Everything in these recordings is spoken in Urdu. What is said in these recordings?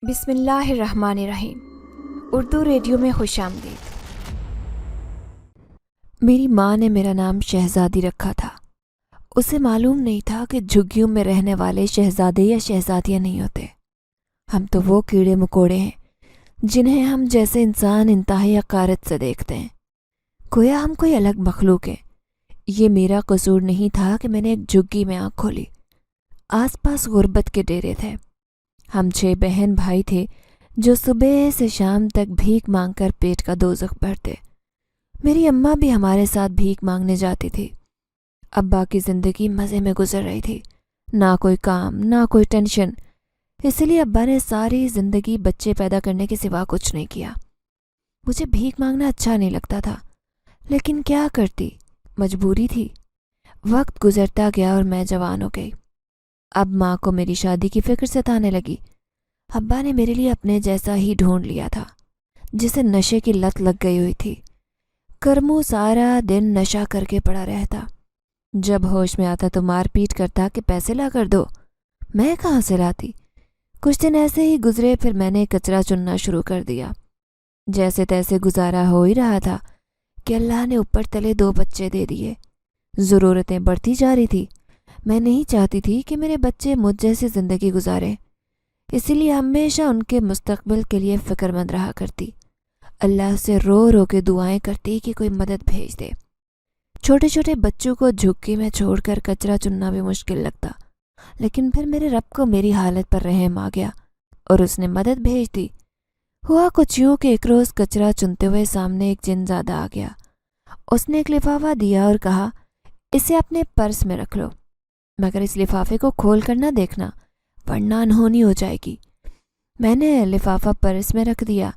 بسم اللہ الرحمن الرحیم۔ اردو ریڈیو میں خوش آمدید۔ میری ماں نے میرا نام شہزادی رکھا تھا۔ اسے معلوم نہیں تھا کہ جھگیوں میں رہنے والے شہزادے یا شہزادیاں نہیں ہوتے۔ ہم تو وہ کیڑے مکوڑے ہیں جنہیں ہم جیسے انسان انتہائی حقارت سے دیکھتے ہیں، گویا ہم کوئی الگ مخلوق ہیں۔ یہ میرا قصور نہیں تھا کہ میں نے ایک جھگی میں آنکھ کھولی۔ آس پاس غربت کے ڈیرے تھے۔ ہم 6 بہن بھائی تھے جو صبح سے شام تک بھیک مانگ کر پیٹ کا دوزخ بھرتے۔ میری اماں بھی ہمارے ساتھ بھیک مانگنے جاتی تھی۔ ابا کی زندگی مزے میں گزر رہی تھی، نہ کوئی کام نہ کوئی ٹینشن، اس لیے ابا نے ساری زندگی بچے پیدا کرنے کے سوا کچھ نہیں کیا۔ مجھے بھیک مانگنا اچھا نہیں لگتا تھا، لیکن کیا کرتی، مجبوری تھی۔ وقت گزرتا گیا اور میں جوان ہو گئی۔ اب ماں کو میری شادی کی فکر ستانے لگی۔ ابا نے میرے لیے اپنے جیسا ہی ڈھونڈ لیا تھا جسے نشے کی لت لگ گئی ہوئی تھی۔ کرمو سارا دن نشہ کر کے پڑا رہتا، جب ہوش میں آتا تو مار پیٹ کرتا کہ پیسے لا کر دو۔ میں کہاں سے لاتی؟ کچھ دن ایسے ہی گزرے، پھر میں نے کچرا چننا شروع کر دیا۔ جیسے تیسے گزارا ہو ہی رہا تھا کہ اللہ نے اوپر تلے 2 بچے دے دیے۔ ضرورتیں بڑھتی جا رہی تھی۔ میں نہیں چاہتی تھی کہ میرے بچے مجھ جیسی زندگی گزاریں، اسی لیے ہمیشہ ان کے مستقبل کے لیے فکر مند رہا کرتی۔ اللہ سے رو رو کے دعائیں کرتی کہ کوئی مدد بھیج دے۔ چھوٹے چھوٹے بچوں کو جھگی میں چھوڑ کر کچرا چننا بھی مشکل لگتا، لیکن پھر میرے رب کو میری حالت پر رحم آ گیا اور اس نے مدد بھیج دی۔ ہوا کچھ یوں کہ ایک روز کچرا چنتے ہوئے سامنے ایک جن زادہ آ گیا۔ اس نے ایک لفافہ دیا اور کہا، اسے اپنے پرس میں رکھ لو، مگر اس لفافے کو کھول کر نہ دیکھنا ورنہ انہونی ہو جائے گی۔ میں نے لفافہ پرس میں رکھ دیا۔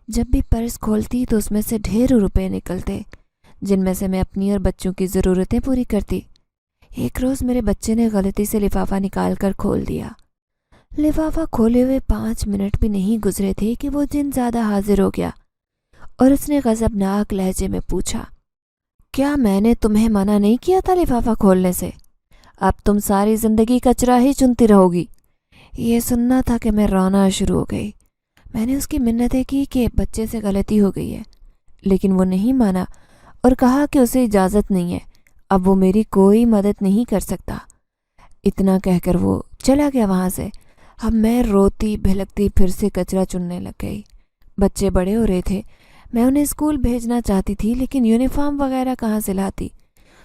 جب بھی پرس کھولتی تو اس میں سے ڈھیروں روپے نکلتے، جن میں سے میں اپنی اور بچوں کی ضرورتیں پوری کرتی۔ ایک روز میرے بچے نے غلطی سے لفافہ نکال کر کھول دیا۔ لفافہ کھولے ہوئے 5 منٹ بھی نہیں گزرے تھے کہ وہ جن زیادہ حاضر ہو گیا اور اس نے غضبناک لہجے میں پوچھا، کیا میں نے تمہیں منع نہیں کیا تھا لفافہ کھولنے سے؟ اب تم ساری زندگی کچرا ہی چنتی رہو گی۔ یہ سننا تھا کہ میں رونا شروع ہو گئی۔ میں نے اس کی منتیں کی کہ بچے سے غلطی ہو گئی ہے، لیکن وہ نہیں مانا اور کہا کہ اسے اجازت نہیں ہے، اب وہ میری کوئی مدد نہیں کر سکتا۔ اتنا کہہ کر وہ چلا گیا وہاں سے۔ اب میں روتی بھلکتی پھر سے کچرا چننے لگ گئی۔ بچے بڑے ہو رہے تھے، میں انہیں اسکول بھیجنا چاہتی تھی، لیکن یونیفارم وغیرہ کہاں سے لاتی؟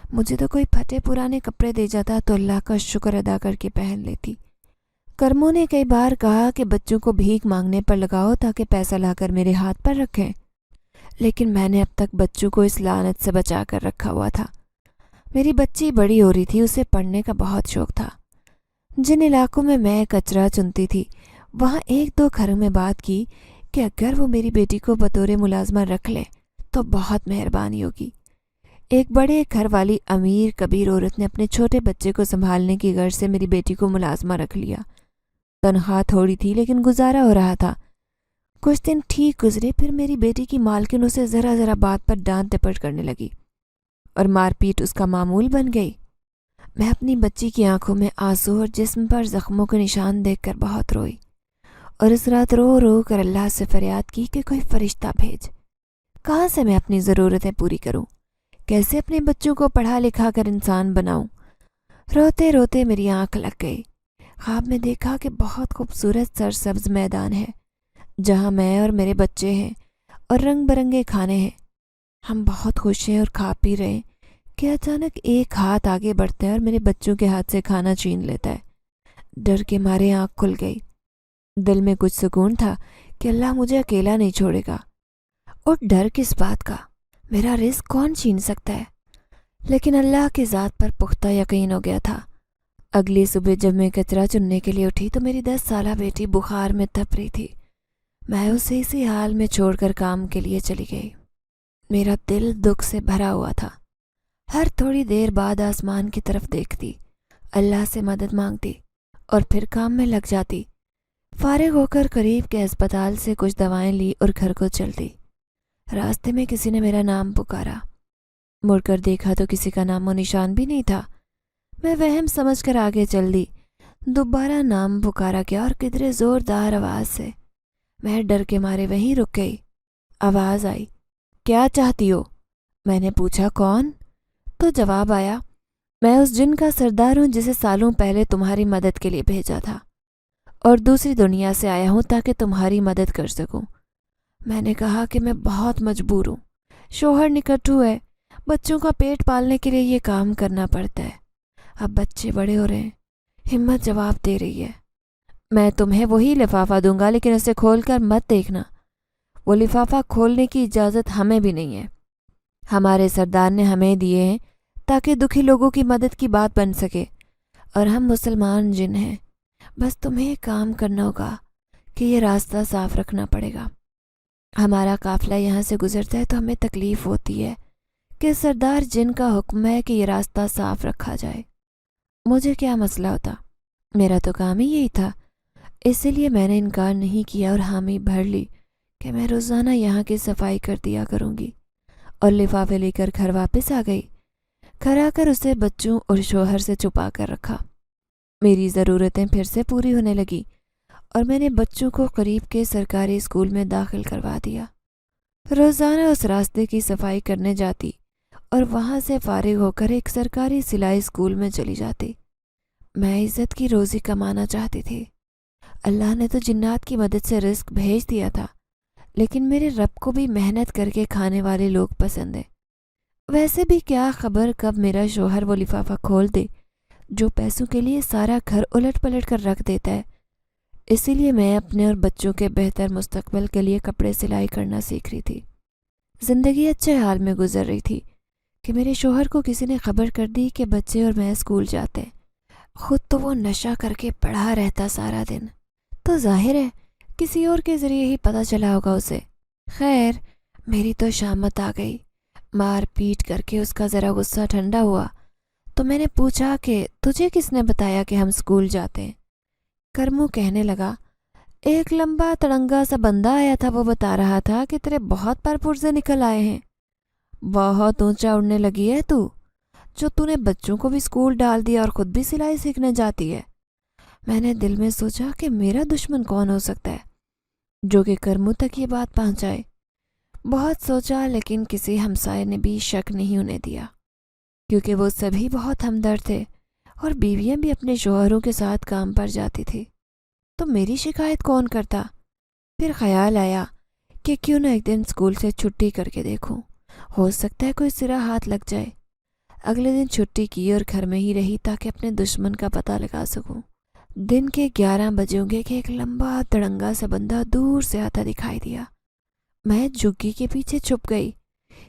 مجھے تو کوئی پھٹے پرانے کپڑے دے جاتا تو اللہ کا شکر ادا کر کے پہن لیتی۔ کرموں نے کئی بار کہا کہ بچوں کو بھیک مانگنے پر لگاؤ تاکہ پیسہ لا کر میرے ہاتھ پر رکھیں، لیکن میں نے اب تک بچوں کو اس لعنت سے بچا کر رکھا ہوا تھا۔ میری بچی بڑی ہو رہی تھی، اسے پڑھنے کا بہت شوق تھا۔ جن علاقوں میں کچرا چنتی تھی وہاں 1-2 گھروں میں بات کی کہ اگر وہ میری بیٹی کو بطور ملازمہ رکھ لیں تو بہت مہربانی ہوگی۔ ایک بڑے گھر والی امیر کبیر عورت نے اپنے چھوٹے بچے کو سنبھالنے کی غرض سے میری بیٹی کو ملازمہ رکھ لیا۔ تنخواہ تھوڑی تھی لیکن گزارا ہو رہا تھا۔ کچھ دن ٹھیک گزرے، پھر میری بیٹی کی مالکن اسے ذرا ذرا بات پر ڈانٹ ڈپٹ کرنے لگی اور مار پیٹ اس کا معمول بن گئی۔ میں اپنی بچی کی آنکھوں میں آنسو اور جسم پر زخموں کے نشان دیکھ کر بہت روئی اور اس رات رو رو کر اللہ سے فریاد کی کہ کوئی فرشتہ بھیج۔ کہاں سے میں اپنی ضرورتیں پوری کروں؟ کیسے اپنے بچوں کو پڑھا لکھا کر انسان بناؤں؟ روتے روتے میری آنکھ لگ گئی۔ خواب میں دیکھا کہ بہت خوبصورت سرسبز میدان ہے جہاں میں اور میرے بچے ہیں اور رنگ برنگے کھانے ہیں۔ ہم بہت خوش ہیں اور کھا پی رہے ہیں کہ اچانک ایک ہاتھ آگے بڑھتا ہے اور میرے بچوں کے ہاتھ سے کھانا چھین لیتا ہے۔ ڈر کے مارے آنکھ کھل گئی۔ دل میں کچھ سکون تھا کہ اللہ مجھے اکیلا نہیں چھوڑے گا، اور ڈر کس بات کا؟ میرا رزق کون چھین سکتا ہے؟ لیکن اللہ کی ذات پر پختہ یقین ہو گیا تھا۔ اگلی صبح جب میں کچرا چننے کے لیے اٹھی تو میری 10 سالہ بیٹی بخار میں تپ رہی تھی۔ میں اسے اسی حال میں چھوڑ کر کام کے لیے چلی گئی۔ میرا دل دکھ سے بھرا ہوا تھا۔ ہر تھوڑی دیر بعد آسمان کی طرف دیکھتی، اللہ سے مدد مانگتی اور پھر کام میں لگ جاتی۔ فارغ ہو کر قریب کے ہسپتال سے کچھ دوائیں لی اور گھر کو چلتی۔ راستے میں کسی نے میرا نام پکارا۔ مڑ کر دیکھا تو کسی کا نام و نشان بھی نہیں تھا۔ میں وہم سمجھ کر آگے چل دی۔ دوبارہ نام پکارا گیا اور کدرے زوردار آواز سے، میں ڈر کے مارے وہیں رک گئی۔ آواز آئی، کیا چاہتی ہو؟ میں نے پوچھا، کون؟ تو جواب آیا، میں اس جن کا سردار ہوں جسے سالوں پہلے تمہاری مدد کے لیے بھیجا تھا، اور دوسری دنیا سے آیا ہوں تاکہ تمہاری مدد کر سکوں۔ میں نے کہا کہ میں بہت مجبور ہوں، شوہر نکٹو ہے، بچوں کا پیٹ پالنے کے لیے یہ کام کرنا پڑتا ہے، اب بچے بڑے ہو رہے ہیں۔ ہمت جواب دے رہی ہے، میں تمہیں وہی لفافہ دوں گا لیکن اسے کھول کر مت دیکھنا۔ وہ لفافہ کھولنے کی اجازت ہمیں بھی نہیں ہے، ہمارے سردار نے ہمیں دیے ہیں تاکہ دکھی لوگوں کی مدد کی بات بن سکے، اور ہم مسلمان جن ہیں، بس تمہیں ایک کام کرنا ہوگا کہ یہ راستہ صاف رکھنا پڑے گا۔ ہمارا قافلہ یہاں سے گزرتا ہے تو ہمیں تکلیف ہوتی ہے کہ سردار جن کا حکم ہے کہ یہ راستہ صاف رکھا جائے۔ مجھے کیا مسئلہ ہوتا، میرا تو کام ہی یہی تھا، اسی لیے میں نے انکار نہیں کیا اور حامی بھر لی کہ میں روزانہ یہاں کی صفائی کر دیا کروں گی، اور لفافے لے کر گھر واپس آ گئی۔ گھر آ کر اسے بچوں اور شوہر سے چھپا کر رکھا۔ میری ضرورتیں پھر سے پوری ہونے لگی اور میں نے بچوں کو قریب کے سرکاری اسکول میں داخل کروا دیا۔ روزانہ اس راستے کی صفائی کرنے جاتی اور وہاں سے فارغ ہو کر ایک سرکاری سلائی اسکول میں چلی جاتی۔ میں عزت کی روزی کمانا چاہتی تھی۔ اللہ نے تو جنات کی مدد سے رزق بھیج دیا تھا، لیکن میرے رب کو بھی محنت کر کے کھانے والے لوگ پسند ہیں۔ ویسے بھی کیا خبر کب میرا شوہر وہ لفافہ کھول دے جو پیسوں کے لیے سارا گھر الٹ پلٹ کر رکھ دیتا ہے۔ اسی لیے میں اپنے اور بچوں کے بہتر مستقبل کے لیے کپڑے سلائی کرنا سیکھ رہی تھی۔ زندگی اچھے حال میں گزر رہی تھی کہ میرے شوہر کو کسی نے خبر کر دی کہ بچے اور میں اسکول جاتے ہیں۔ خود تو وہ نشہ کر کے پڑھا رہتا سارا دن، تو ظاہر ہے کسی اور کے ذریعے ہی پتہ چلا ہوگا اسے۔ خیر، میری تو شامت آ گئی۔ مار پیٹ کر کے اس کا ذرا غصہ ٹھنڈا ہوا تو میں نے پوچھا کہ تجھے کس نے بتایا کہ ہم اسکول جاتے ہیں؟ کرمو کہنے لگا، ایک لمبا تڑنگا سا بندہ آیا تھا، وہ بتا رہا تھا کہ تیرے بہت پر پرزے نکل آئے ہیں، بہت اونچا اڑنے لگی ہے تو نے بچوں کو بھی اسکول ڈال دیا اور خود بھی سلائی سیکھنے جاتی ہے۔ میں نے دل میں سوچا کہ میرا دشمن کون ہو سکتا ہے جو کہ کرمو تک یہ بات پہنچائے۔ بہت سوچا لیکن کسی ہمسائے نے بھی شک نہیں ہونے دیا، کیونکہ وہ سبھی بہت ہمدرد تھے اور بیویاں بھی اپنے شوہروں کے ساتھ کام پر جاتی تھی، تو میری شکایت کون کرتا؟ پھر خیال آیا کہ کیوں نہ ایک دن اسکول سے چھٹی کر کے دیکھوں، ہو سکتا ہے کوئی سرا ہاتھ لگ جائے۔ اگلے دن چھٹی کی اور گھر میں ہی رہی تاکہ اپنے دشمن کا پتہ لگا سکوں۔ دن کے 11 بجے ہوں گے کہ ایک لمبا تڑنگا سا بندہ دور سے آتا دکھائی دیا۔ میں جھگی کے پیچھے چھپ گئی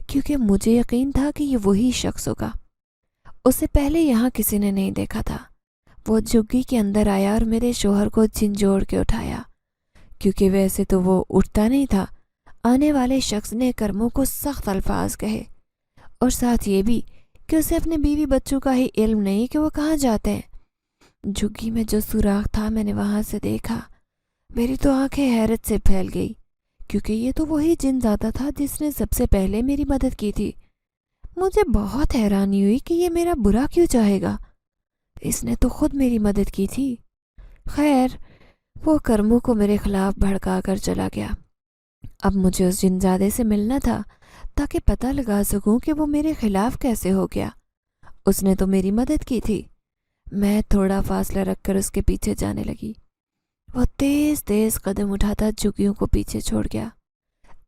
کیونکہ مجھے یقین تھا کہ یہ وہی شخص ہوگا۔ اسے پہلے یہاں کسی نے نہیں دیکھا تھا۔ وہ جھگی کے اندر آیا اور میرے شوہر کو جھنجھوڑ کے اٹھایا، کیونکہ ویسے تو وہ اٹھتا نہیں تھا۔ آنے والے شخص نے کرموں کو سخت الفاظ کہے، اور ساتھ یہ بھی کہ اسے اپنے بیوی بچوں کا ہی علم نہیں کہ وہ کہاں جاتے ہیں۔ جھگی میں جو سوراخ تھا میں نے وہاں سے دیکھا۔ میری تو آنکھیں حیرت سے پھیل گئی، کیونکہ یہ تو وہی جن ذاتہ تھا جس نے سب سے پہلے میری مدد کی تھی۔ مجھے بہت حیرانی ہوئی کہ یہ میرا برا کیوں چاہے گا، اس نے تو خود میری مدد کی تھی۔ خیر، وہ کرموں کو میرے خلاف بھڑکا کر چلا گیا۔ اب مجھے اس جنزادے سے ملنا تھا تاکہ پتہ لگا سکوں کہ وہ میرے خلاف کیسے ہو گیا۔ اس نے تو میری مدد کی تھی۔ میں تھوڑا فاصلہ رکھ کر اس کے پیچھے جانے لگی۔ وہ تیز تیز قدم اٹھاتا جھگیوں کو پیچھے چھوڑ گیا۔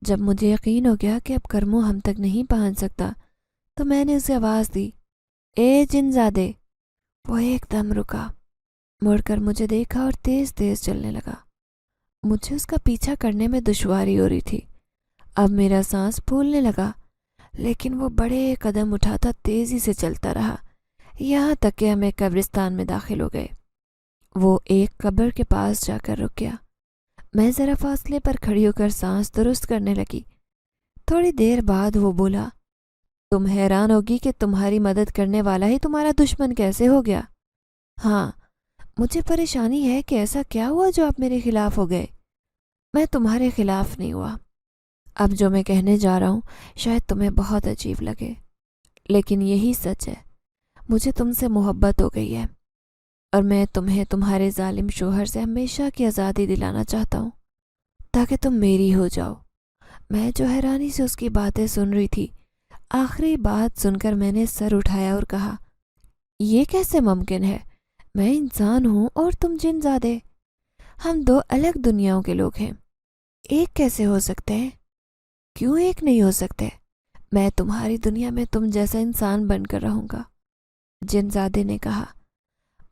جب مجھے یقین ہو گیا کہ اب کرمو ہم تک نہیں پہنچ سکتا تو میں نے اسے آواز دی، اے جنزادے۔ وہ ایک دم رکا، مڑ کر مجھے دیکھا اور تیز تیز چلنے لگا۔ مجھے اس کا پیچھا کرنے میں دشواری ہو رہی تھی۔ اب میرا سانس پھولنے لگا، لیکن وہ بڑے قدم اٹھاتا تیزی سے چلتا رہا، یہاں تک کہ ہم ایک قبرستان میں داخل ہو گئے۔ وہ ایک قبر کے پاس جا کر رک گیا۔ میں ذرا فاصلے پر کھڑی ہو کر سانس درست کرنے لگی۔ تھوڑی دیر بعد وہ بولا، تم حیران ہوگی کہ تمہاری مدد کرنے والا ہی تمہارا دشمن کیسے ہو گیا۔ ہاں، مجھے پریشانی ہے کہ ایسا کیا ہوا جو آپ میرے خلاف ہو گئے۔ میں تمہارے خلاف نہیں ہوا۔ اب جو میں کہنے جا رہا ہوں شاید تمہیں بہت عجیب لگے، لیکن یہی سچ ہے۔ مجھے تم سے محبت ہو گئی ہے اور میں تمہیں تمہارے ظالم شوہر سے ہمیشہ کی آزادی دلانا چاہتا ہوں تاکہ تم میری ہو جاؤ۔ میں جو حیرانی سے اس کی باتیں سن رہی تھی، آخری بات سن کر میں نے سر اٹھایا اور کہا، یہ کیسے ممکن ہے؟ میں انسان ہوں اور تم جن زادے۔ ہم دو الگ دنیاؤں کے لوگ ہیں، ایک کیسے ہو سکتے ہیں؟ کیوں ایک نہیں ہو سکتے؟ میں تمہاری دنیا میں تم جیسا انسان بن کر رہوں گا، جن زادے نے کہا۔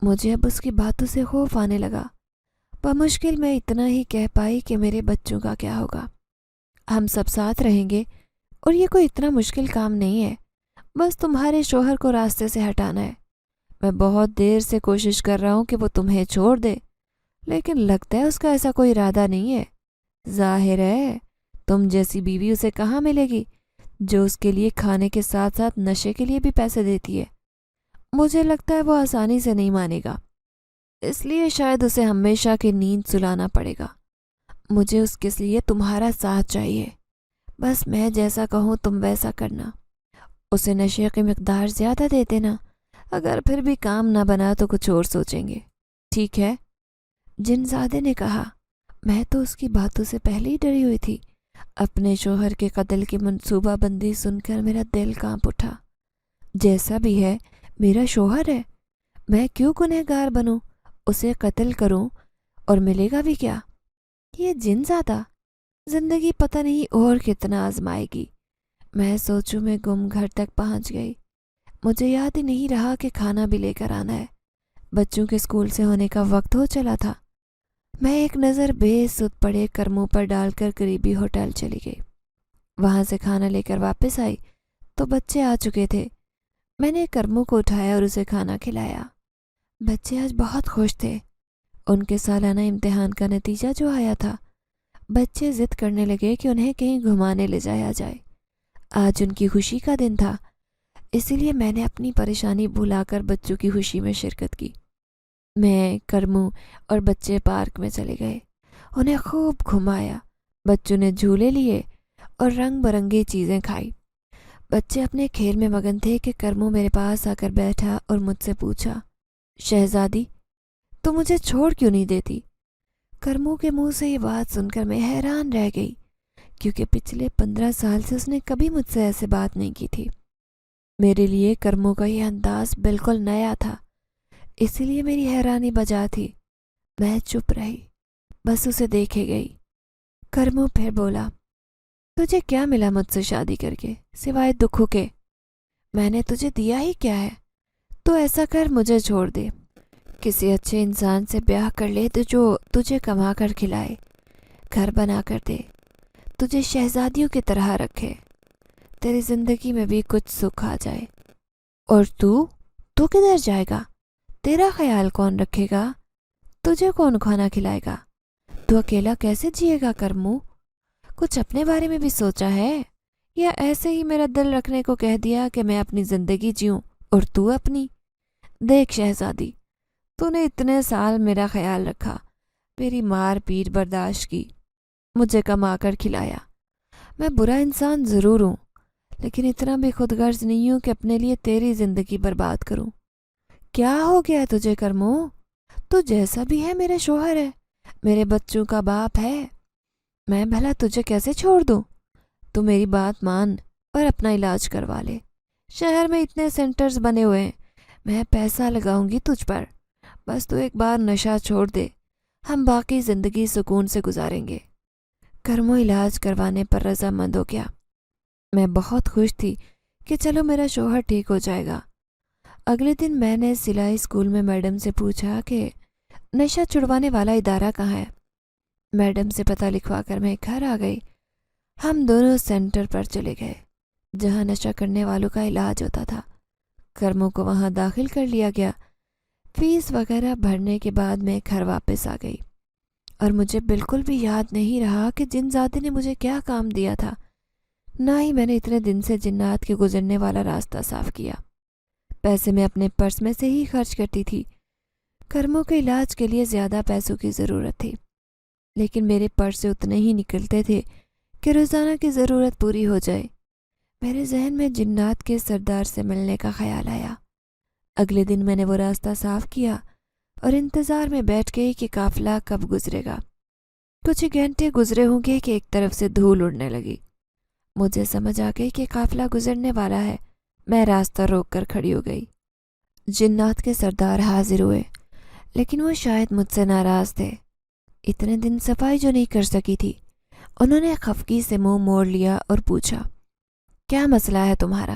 مجھے اب اس کی باتوں سے خوف آنے لگا۔ بمشکل میں اتنا ہی کہہ پائی کہ میرے بچوں کا کیا ہوگا؟ ہم سب ساتھ رہیں گے اور یہ کوئی اتنا مشکل کام نہیں ہے، بس تمہارے شوہر کو راستے سے ہٹانا ہے۔ میں بہت دیر سے کوشش کر رہا ہوں کہ وہ تمہیں چھوڑ دے، لیکن لگتا ہے اس کا ایسا کوئی ارادہ نہیں ہے۔ ظاہر ہے تم جیسی بیوی اسے کہاں ملے گی جو اس کے لیے کھانے کے ساتھ ساتھ نشے کے لیے بھی پیسے دیتی ہے۔ مجھے لگتا ہے وہ آسانی سے نہیں مانے گا، اس لیے شاید اسے ہمیشہ کی نیند سلانا پڑے گا۔ مجھے اس کے لیے تمہارا ساتھ چاہیے، بس میں جیسا کہوں تم ویسا کرنا۔ اسے نشے کی مقدار زیادہ دے دینا، اگر پھر بھی کام نہ بنا تو کچھ اور سوچیں گے، ٹھیک ہے؟ جن زادے نے کہا۔ میں تو اس کی باتوں سے پہلے ہی ڈری ہوئی تھی۔ اپنے شوہر کے قتل کی منصوبہ بندی سن کر میرا دل کانپ اٹھا۔ جیسا بھی ہے میرا شوہر ہے، میں کیوں گنہگار بنوں، اسے قتل کروں اور ملے گا بھی کیا؟ یہ جن زادہ زندگی پتہ نہیں اور کتنا آزمائے گی۔ میں سوچوں میں گم گھر تک پہنچ گئی۔ مجھے یاد ہی نہیں رہا کہ کھانا بھی لے کر آنا ہے۔ بچوں کے اسکول سے ہونے کا وقت ہو چلا تھا۔ میں ایک نظر بے سود پڑے کرموں پر ڈال کر قریبی ہوٹل چلی گئی۔ وہاں سے کھانا لے کر واپس آئی تو بچے آ چکے تھے۔ میں نے کرموں کو اٹھایا اور اسے کھانا کھلایا۔ بچے آج بہت خوش تھے۔ ان کے سالانہ امتحان کا نتیجہ جو آیا تھا، بچے ضد کرنے لگے کہ انہیں کہیں گھمانے لے جایا جائے۔ آج ان کی خوشی کا دن تھا، اسی لیے میں نے اپنی پریشانی بھلا کر بچوں کی خوشی میں شرکت کی۔ میں، کرموں اور بچے پارک میں چلے گئے۔ انہیں خوب گھمایا۔ بچوں نے جھولے لیے اور رنگ برنگی چیزیں کھائی۔ بچے اپنے کھیل میں مگن تھے کہ کرموں میرے پاس آ کر بیٹھا اور مجھ سے پوچھا، شہزادی تو مجھے چھوڑ کیوں نہیں دیتی؟ کرموں کے منہ سے یہ بات سن کر میں حیران رہ گئی، کیونکہ پچھلے 15 سال سے اس نے کبھی مجھ سے ایسے بات نہیں کی تھی۔ میرے لیے کرموں کا یہ انداز بالکل نیا تھا، اسی لیے میری حیرانی بجا تھی۔ میں چپ رہی، بس اسے دیکھے گئی۔ کرموں پھر بولا، تجھے کیا ملا مجھ سے شادی کر کے سوائے دکھوں کے؟ میں نے تجھے دیا ہی کیا ہے؟ تو ایسا کر مجھے چھوڑ دے، کسی اچھے انسان سے بیاہ کر لے تو جو تجھے کما کر کھلائے، گھر بنا کر دے، تجھے شہزادیوں کی طرح رکھے، تیری زندگی میں بھی کچھ سکھ آ جائے۔ اور تو کدھر جائے گا؟ تیرا خیال کون رکھے گا؟ تجھے کون کھانا کھلائے گا؟ تو اکیلا کیسے جیے گا کرموں؟ کچھ اپنے بارے میں بھی سوچا ہے، یا ایسے ہی میرا دل رکھنے کو کہہ دیا کہ میں اپنی زندگی جیوں اور تو اپنی؟ دیکھ شہزادی، تو نے اتنے سال میرا خیال رکھا، میری مار پیٹ برداشت کی، مجھے کما کر کھلایا۔ میں برا انسان ضرور ہوں، لیکن اتنا بھی خود غرض نہیں ہوں کہ اپنے لیے تیری زندگی برباد کروں۔ کیا ہو گیا تجھے کرموں؟ تو جیسا بھی ہے میرا شوہر ہے، میرے بچوں کا باپ ہے، میں بھلا تجھے کیسے چھوڑ دوں؟ تو میری بات مان اور اپنا علاج کروا لے۔ شہر میں اتنے سینٹرز بنے ہوئے ہیں، میں پیسہ لگاؤں گی تجھ پر، بس تو ایک بار نشہ چھوڑ دے، ہم باقی زندگی سکون سے گزاریں گے۔ کرموں علاج کروانے پر رضامند ہو گیا۔ میں بہت خوش تھی کہ چلو میرا شوہر ٹھیک ہو جائے گا۔ اگلے دن میں نے سلائی اسکول میں میڈم سے پوچھا کہ نشہ چھڑوانے والا ادارہ کہاں ہے۔ میڈم سے پتہ لکھوا کر میں گھر آ گئی۔ ہم دونوں سینٹر پر چلے گئے جہاں نشہ کرنے والوں کا علاج ہوتا تھا۔ کرموں کو وہاں داخل کر لیا گیا۔ فیس وغیرہ بھرنے کے بعد میں گھر واپس آ گئی اور مجھے بالکل بھی یاد نہیں رہا کہ جن زادے نے مجھے کیا کام دیا تھا، نہ ہی میں نے اتنے دن سے جنات کے گزرنے والا راستہ صاف کیا۔ پیسے میں اپنے پرس میں سے ہی خرچ کرتی تھی۔ کرموں کے علاج کے لیے زیادہ پیسوں کی ضرورت تھی، لیکن میرے پرس سے اتنے ہی نکلتے تھے کہ روزانہ کی ضرورت پوری ہو جائے۔ میرے ذہن میں جنات کے سردار سے ملنے کا خیال آیا۔ اگلے دن میں نے وہ راستہ صاف کیا اور انتظار میں بیٹھ گئی کہ قافلہ کب گزرے گا۔ کچھ ہی گھنٹے گزرے ہوں گے کہ ایک طرف سے دھول اڑنے لگی۔ مجھے سمجھ آ گئی کہ قافلہ گزرنے والا ہے۔ میں راستہ روک کر کھڑی ہو گئی۔ جنات کے سردار حاضر ہوئے، لیکن وہ شاید مجھ سے ناراض تھے۔ اتنے دن صفائی جو نہیں کر سکی تھی، انہوں نے خفگی سے منہ موڑ لیا اور پوچھا، کیا مسئلہ ہے تمہارا؟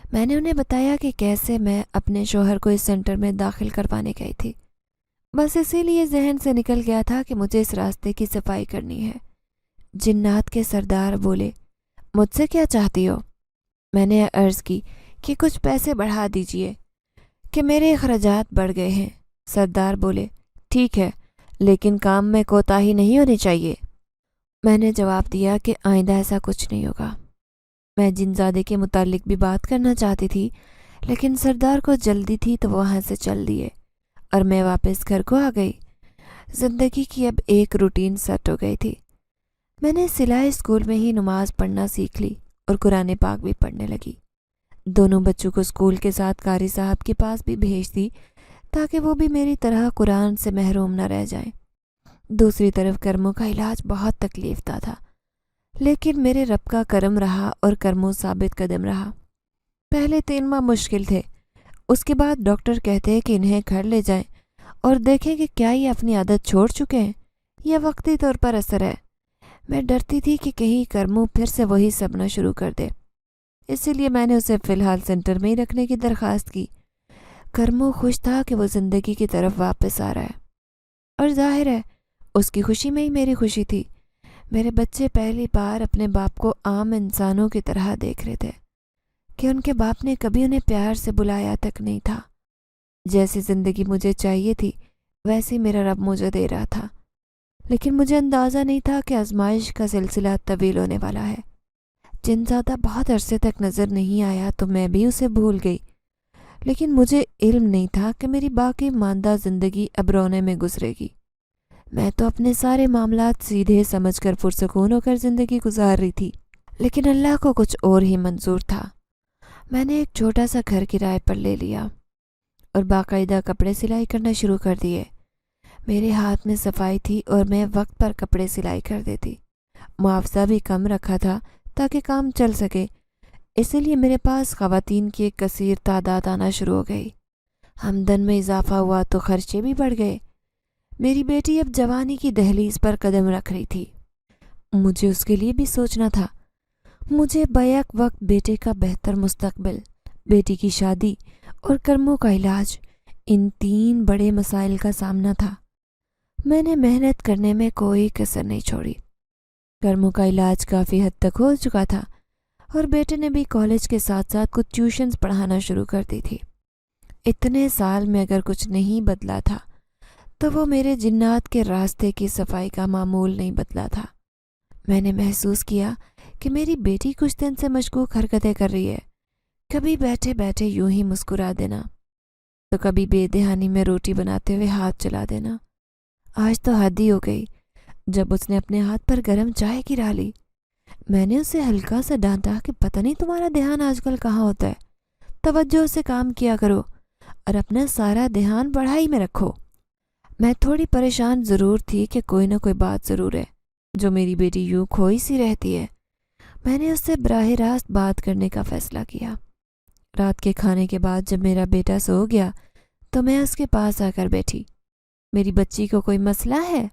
میں نے انہیں بتایا کہ کیسے میں اپنے شوہر کو اس سینٹر میں داخل کروانے گئی تھی۔ بس اسی لیے ذہن سے نکل گیا تھا کہ مجھے اس راستے کی صفائی کرنی ہے۔ جنات کے سردار بولے، مجھ سے کیا چاہتی ہو؟ میں نے عرض کی کہ کچھ پیسے بڑھا دیجئے کہ میرے اخراجات بڑھ گئے ہیں۔ سردار بولے، ٹھیک ہے، لیکن کام میں کوتاہی نہیں ہونی چاہیے۔ میں نے جواب دیا کہ آئندہ ایسا کچھ نہیں ہوگا۔ میں جنزادے کے متعلق بھی بات کرنا چاہتی تھی، لیکن سردار کو جلدی تھی تو وہ وہاں سے چل دیے اور میں واپس گھر کو آ گئی۔ زندگی کی اب ایک روٹین سیٹ ہو گئی تھی۔ میں نے سلائی اسکول میں ہی نماز پڑھنا سیکھ لی اور قرآن پاک بھی پڑھنے لگی۔ دونوں بچوں کو اسکول کے ساتھ قاری صاحب کے پاس بھی بھیج دی تاکہ وہ بھی میری طرح قرآن سے محروم نہ رہ جائیں۔ دوسری طرف کرموں کا علاج بہت تکلیف دہ تھا، لیکن میرے رب کا کرم رہا اور کرموں ثابت قدم رہا۔ پہلے 3 ماہ مشکل تھے، اس کے بعد ڈاکٹر کہتے کہ انہیں گھر لے جائیں اور دیکھیں کہ کیا یہ اپنی عادت چھوڑ چکے ہیں یا وقتی طور پر اثر ہے۔ میں ڈرتی تھی کہ کہیں کرموں پھر سے وہی سبنا شروع کر دے، اسی لیے میں نے اسے فی الحال سینٹر میں ہی رکھنے کی درخواست کی۔ کرموں خوش تھا کہ وہ زندگی کی طرف واپس آ رہا ہے، اور ظاہر ہے اس کی خوشی میں ہی میری خوشی تھی۔ میرے بچے پہلی بار اپنے باپ کو عام انسانوں کی طرح دیکھ رہے تھے کہ ان کے باپ نے کبھی انہیں پیار سے بلایا تک نہیں تھا۔ جیسی زندگی مجھے چاہیے تھی ویسی میرا رب مجھے دے رہا تھا، لیکن مجھے اندازہ نہیں تھا کہ آزمائش کا سلسلہ طویل ہونے والا ہے۔ جنزادہ بہت عرصے تک نظر نہیں آیا تو میں بھی اسے بھول گئی، لیکن مجھے علم نہیں تھا کہ میری باقی ماندہ زندگی اب رونے میں گزرے گی۔ میں تو اپنے سارے معاملات سیدھے سمجھ کر پرسکون ہو کر زندگی گزار رہی تھی، لیکن اللہ کو کچھ اور ہی منظور تھا۔ میں نے ایک چھوٹا سا گھر کرائے پر لے لیا اور باقاعدہ کپڑے سلائی کرنا شروع کر دیے۔ میرے ہاتھ میں صفائی تھی اور میں وقت پر کپڑے سلائی کر دیتی۔ معاوضہ بھی کم رکھا تھا تاکہ کام چل سکے، اسی لیے میرے پاس خواتین کی ایک کثیر تعداد آنا شروع ہو گئی۔ آمدن میں اضافہ ہوا تو خرچے بھی بڑھ گئے۔ میری بیٹی اب جوانی کی دہلیز پر قدم رکھ رہی تھی۔ مجھے اس کے لیے بھی سوچنا تھا۔ مجھے بیک وقت بیٹے کا بہتر مستقبل، بیٹی کی شادی اور کرموں کا علاج، ان 3 بڑے مسائل کا سامنا تھا۔ میں نے محنت کرنے میں کوئی کسر نہیں چھوڑی۔ کرموں کا علاج کافی حد تک ہو چکا تھا اور بیٹے نے بھی کالج کے ساتھ ساتھ کچھ ٹیوشنز پڑھانا شروع کر دی تھی۔ اتنے سال میں اگر کچھ نہیں بدلا تھا تو وہ میرے جنات کے راستے کی صفائی کا معمول نہیں بدلا تھا۔ میں نے محسوس کیا کہ میری بیٹی کچھ دن سے مشکوک حرکتیں کر رہی ہے، کبھی بیٹھے بیٹھے یوں ہی مسکرا دینا تو کبھی بے دہانی میں روٹی بناتے ہوئے ہاتھ چلا دینا۔ آج تو حد ہی ہو گئی جب اس نے اپنے ہاتھ پر گرم چائے گرا لی۔ میں نے اسے ہلکا سا ڈانٹا کہ پتہ نہیں تمہارا دھیان آج کل کہاں ہوتا ہے، توجہ سے کام کیا کرو اور اپنا سارا دھیان پڑھائی میں رکھو۔ میں تھوڑی پریشان ضرور تھی کہ کوئی نہ کوئی بات ضرور ہے جو میری بیٹی یوں کھوئی سی رہتی ہے۔ میں نے اس سے براہ راست بات کرنے کا فیصلہ کیا۔ رات کے کھانے کے بعد جب میرا بیٹا سو گیا تو میں اس کے پاس آ کر بیٹھی۔ میری بچی کو کوئی مسئلہ ہے؟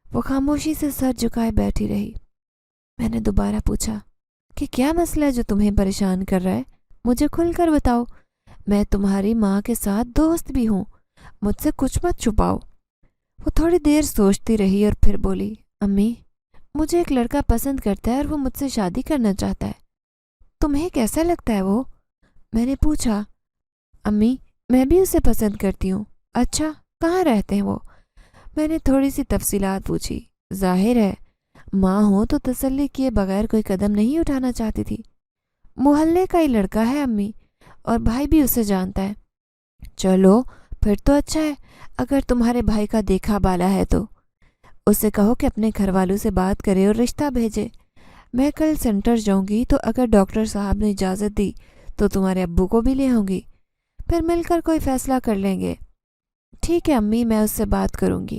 وہ خاموشی سے سر جھکائے بیٹھی رہی۔ میں نے دوبارہ پوچھا کہ کیا مسئلہ ہے جو تمہیں پریشان کر رہا ہے؟ مجھے کھل کر بتاؤ، میں تمہاری ماں کے ساتھ دوست بھی ہوں، مجھ سے کچھ مت چھپاؤ۔ وہ تھوڑی دیر سوچتی رہی اور پھر بولی، امی، مجھے ایک لڑکا پسند کرتا ہے اور وہ مجھ سے شادی کرنا چاہتا ہے۔ تمہیں کیسا لگتا ہے وہ؟ میں نے پوچھا۔ امی، میں بھی اسے پسند کرتی ہوں۔ اچھا، کہاں رہتے ہیں وہ؟ میں نے تھوڑی سی تفصیلات پوچھی۔ ظاہر ہے ماں ہو تو تسلی کیے بغیر کوئی قدم نہیں اٹھانا چاہتی تھی۔ محلے کا ہی لڑکا ہے امی، اور بھائی بھی اسے جانتا ہے۔ چلو پھر تو اچھا ہے، اگر تمہارے بھائی کا دیکھا بالا ہے تو اسے کہو کہ اپنے گھر والوں سے بات کرے اور رشتہ بھیجے۔ میں کل سینٹر جاؤں گی تو اگر ڈاکٹر صاحب نے اجازت دی تو تمہارے ابو کو بھی لے آؤں گی، پھر مل کر کوئی فیصلہ کر لیں گے۔ ٹھیک ہے امی، میں اس سے بات کروں گی۔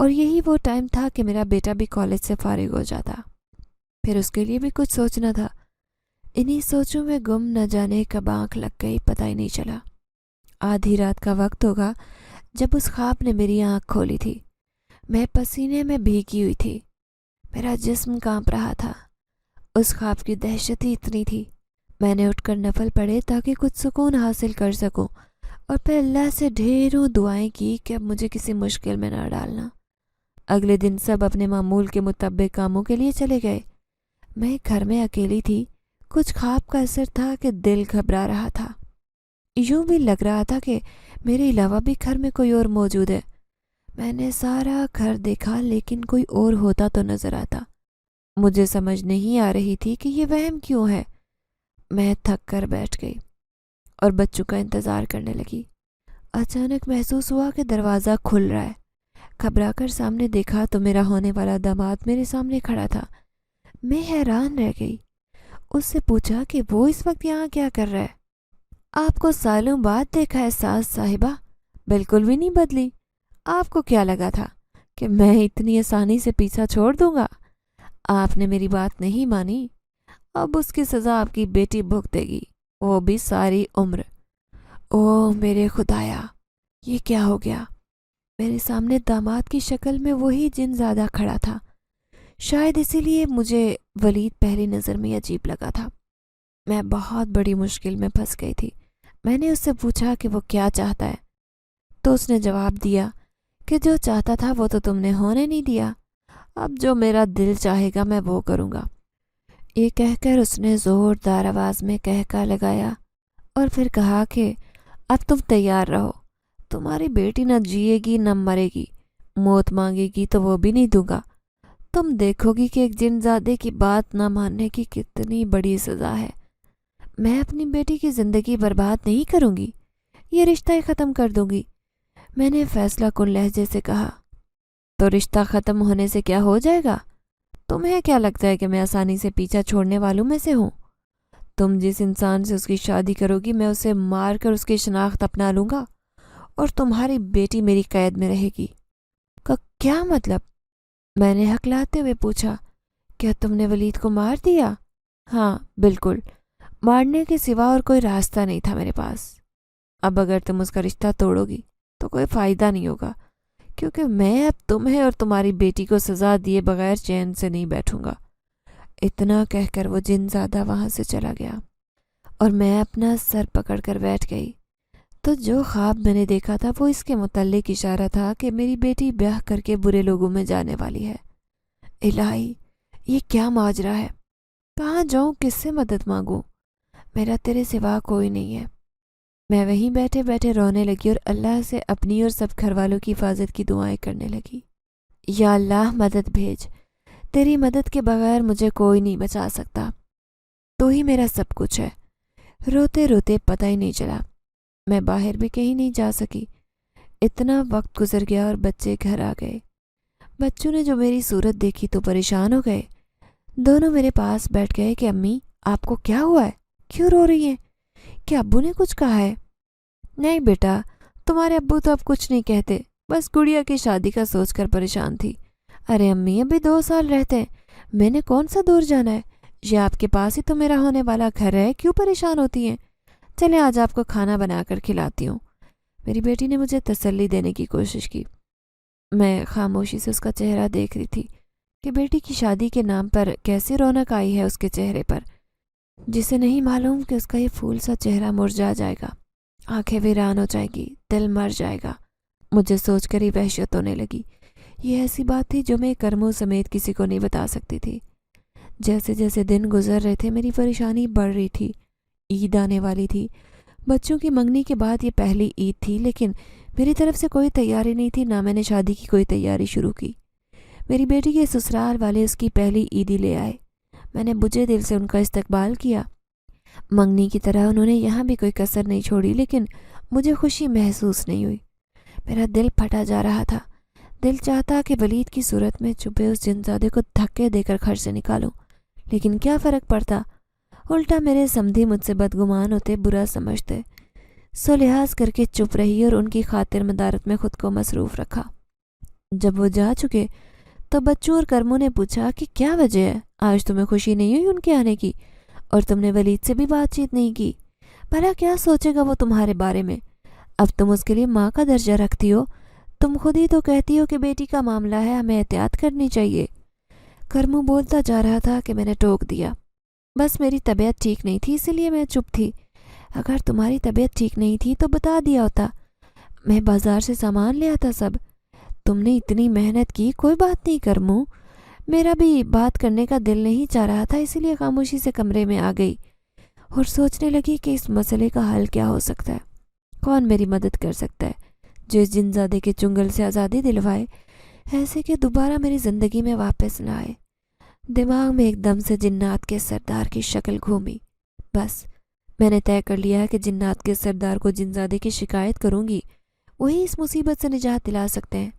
اور یہی وہ ٹائم تھا کہ میرا بیٹا بھی کالج سے فارغ ہو جاتا، پھر اس کے لیے بھی کچھ سوچنا تھا۔ انہی سوچوں میں گم نہ جانے کب آنکھ لگ گئی پتہ ہی نہیں چلا۔ آدھی رات کا وقت ہوگا جب اس خواب نے میری آنکھ کھولی تھی۔ میں پسینے میں بھیگی ہوئی تھی، میرا جسم کانپ رہا تھا۔ اس خواب کی دہشت ہی اتنی تھی، میں نے اٹھ کر نفل پڑھے تاکہ کچھ سکون حاصل کر سکوں، اور پھر اللہ سے ڈھیروں دعائیں کی کہ اب مجھے کسی مشکل میں نہ ڈالنا۔ اگلے دن سب اپنے معمول کے مطابق کاموں کے لیے چلے گئے۔ میں گھر میں اکیلی تھی۔ کچھ خواب کا اثر تھا کہ دل گھبرا رہا تھا، یوں بھی لگ رہا تھا کہ میرے علاوہ بھی گھر میں کوئی اور موجود ہے۔ میں نے سارا گھر دیکھا لیکن کوئی اور ہوتا تو نظر آتا۔ مجھے سمجھ نہیں آ رہی تھی کہ یہ وہم کیوں ہے۔ میں تھک کر بیٹھ گئی اور بچوں کا انتظار کرنے لگی۔ اچانک محسوس ہوا کہ دروازہ کھل رہا ہے۔ گھبرا کر سامنے دیکھا تو میرا ہونے والا داماد میرے سامنے کھڑا تھا۔ میں حیران رہ گئی۔ اس سے پوچھا کہ وہ اس وقت یہاں کیا کر رہا ہے؟ آپ کو سالوں بعد دیکھا ہے ساس صاحبہ، بالکل بھی نہیں بدلی۔ آپ کو کیا لگا تھا کہ میں اتنی آسانی سے پیچھا چھوڑ دوں گا؟ آپ نے میری بات نہیں مانی، اب اس کی سزا آپ کی بیٹی بھگتے گی، وہ بھی ساری عمر۔ اوہ میرے خدایا، یہ کیا ہو گیا؟ میرے سامنے داماد کی شکل میں وہی جن زادہ کھڑا تھا۔ شاید اسی لیے مجھے ولید پہلی نظر میں عجیب لگا تھا۔ میں بہت بڑی مشکل میں پھنس گئی تھی۔ میں نے اس سے پوچھا کہ وہ کیا چاہتا ہے، تو اس نے جواب دیا کہ جو چاہتا تھا وہ تو تم نے ہونے نہیں دیا، اب جو میرا دل چاہے گا میں وہ کروں گا۔ یہ کہہ کر اس نے زوردار آواز میں کہکا لگایا اور پھر کہا کہ اب تم تیار رہو، تمہاری بیٹی نہ جیے گی نہ مرے گی، موت مانگے گی تو وہ بھی نہیں دوں گا۔ تم دیکھو گی کہ ایک جن زادے کی بات نہ ماننے کی کتنی بڑی سزا ہے۔ میں اپنی بیٹی کی زندگی برباد نہیں کروں گی، یہ رشتہ ہی ختم کر دوں گی۔ میں نے فیصلہ کن لہجے سے کہا، تو رشتہ ختم ہونے سے کیا ہو جائے گا؟ تمہیں کیا لگتا ہے کہ میں آسانی سے پیچھا چھوڑنے والوں میں سے ہوں؟ تم جس انسان سے اس کی شادی کرو گی میں اسے مار کر اس کی شناخت اپنا لوں گا، اور تمہاری بیٹی میری قید میں رہے گی۔ کیا مطلب؟ میں نے ہکلاتے ہوئے پوچھا، کیا تم نے ولید کو مار دیا؟ ہاں بالکل، مارنے کے سوا اور کوئی راستہ نہیں تھا میرے پاس۔ اب اگر تم اس کا رشتہ توڑو گی تو کوئی فائدہ نہیں ہوگا، کیونکہ میں اب تمہیں اور تمہاری بیٹی کو سزا دیے بغیر چین سے نہیں بیٹھوں گا۔ اتنا کہہ کر وہ جن زادہ وہاں سے چلا گیا اور میں اپنا سر پکڑ کر بیٹھ گئی۔ تو جو خواب میں نے دیکھا تھا وہ اس کے متعلق اشارہ تھا کہ میری بیٹی بیاہ کر کے برے لوگوں میں جانے والی ہے۔ الہی، یہ کیا ماجرا ہے؟ کہاں جاؤں، کس سے مدد مانگوں؟ میرا تیرے سوا کوئی نہیں ہے۔ میں وہیں بیٹھے بیٹھے رونے لگی اور اللہ سے اپنی اور سب گھر والوں کی حفاظت کی دعائیں کرنے لگی۔ یا اللہ مدد بھیج، تیری مدد کے بغیر مجھے کوئی نہیں بچا سکتا، تو ہی میرا سب کچھ ہے۔ روتے روتے پتہ ہی نہیں چلا، میں باہر بھی کہیں نہیں جا سکی۔ اتنا وقت گزر گیا اور بچے گھر آ گئے۔ بچوں نے جو میری صورت دیکھی تو پریشان ہو گئے۔ دونوں میرے پاس بیٹھ گئے کہ امی آپ کو کیا ہوا ہے، کیوں رو رہی ہیں؟ کیا ابو نے کچھ کہا ہے؟ نہیں بیٹا، تمہارے ابو تو اب کچھ نہیں کہتے، بس گڑیا کی شادی کا سوچ کر پریشان تھی۔ ارے امی ابھی 2 سال رہتے ہیں، میں نے کون سا دور جانا ہے؟ یہ آپ کے پاس ہی تو میرا ہونے والا گھر ہے، کیوں پریشان ہوتی ہیں؟ چلے آج آپ کو کھانا بنا کر کھلاتی ہوں۔ میری بیٹی نے مجھے تسلی دینے کی کوشش کی۔ میں خاموشی سے اس کا چہرہ دیکھ رہی تھی کہ بیٹی کی شادی کے نام پر کیسی رونق آئی ہے اس کے چہرے پر، جسے نہیں معلوم کہ اس کا یہ پھول سا چہرہ مرجھا جائے گا، آنکھیں ویران ہو جائے گی، دل مر جائے گا۔ مجھے سوچ کر ہی وحشت ہونے لگی۔ یہ ایسی بات تھی جو میں کرموں سمیت کسی کو نہیں بتا سکتی تھی۔ جیسے جیسے دن گزر رہے تھے میری پریشانی بڑھ رہی تھی۔ عید آنے والی تھی، بچوں کی منگنی کے بعد یہ پہلی عید تھی، لیکن میری طرف سے کوئی تیاری نہیں تھی، نہ میں نے شادی کی کوئی تیاری شروع کی۔ میری بیٹی کے سسرال والے اس کی پہلی عیدی لے آئے۔ میں نے بجھے دل سے ان کا استقبال کیا۔ منگنی کی طرح انہوں نے یہاں بھی کوئی کسر نہیں چھوڑی، لیکن مجھے خوشی محسوس نہیں ہوئی۔ میرا دل پھٹا جا رہا تھا۔ دل چاہتا کہ ولید کی صورت میں چھپے اس جنزادے کو دھکے دے کر گھر سے نکالوں، لیکن کیا فرق پڑتا؟ الٹا میرے سمدھی مجھ سے بدگمان ہوتے، برا سمجھتے۔ سو لحاظ کر کے چپ رہی اور ان کی خاطر مدارت میں خود کو مصروف رکھا۔ جب وہ جا چکے تو بچوں اور کرموں نے پوچھا کہ کیا وجہ ہے، آج تمہیں خوشی نہیں ہوئی ان کے آنے کی، اور تم نے ولید سے بھی بات چیت نہیں کی؟ بھلا کیا سوچے گا وہ تمہارے بارے میں؟ اب تم اس کے لیے ماں کا درجہ رکھتی ہو، تم خود ہی تو کہتی ہو کہ بیٹی کا معاملہ ہے، ہمیں احتیاط کرنی چاہیے۔ کرمو بولتا جا رہا تھا کہ میں نے ٹوک دیا، بس میری طبیعت ٹھیک نہیں تھی اسی لیے میں چپ تھی، اگر تمہاری طبیعت ٹھیک نہیں تھی تو بتا دیا ہوتا، میں بازار سے سامان لے آتا سب۔ تم نے اتنی محنت کی، کوئی بات نہیں کرمو، میرا بھی بات کرنے کا دل نہیں چاہ رہا تھا اسی لیے خاموشی سے کمرے میں آ گئی اور سوچنے لگی کہ اس مسئلے کا حل کیا ہو سکتا ہے، کون میری مدد کر سکتا ہے جو اس جنزادے کے چنگل سے آزادی دلوائے، ایسے کہ دوبارہ میری زندگی میں واپس نہ آئے۔ دماغ میں ایک دم سے جنات کے سردار کی شکل گھومی۔ بس میں نے طے کر لیا ہے کہ جنات کے سردار کو جنزادے کی شکایت کروں گی، وہی اس مصیبت سے نجات دلا سکتے ہیں۔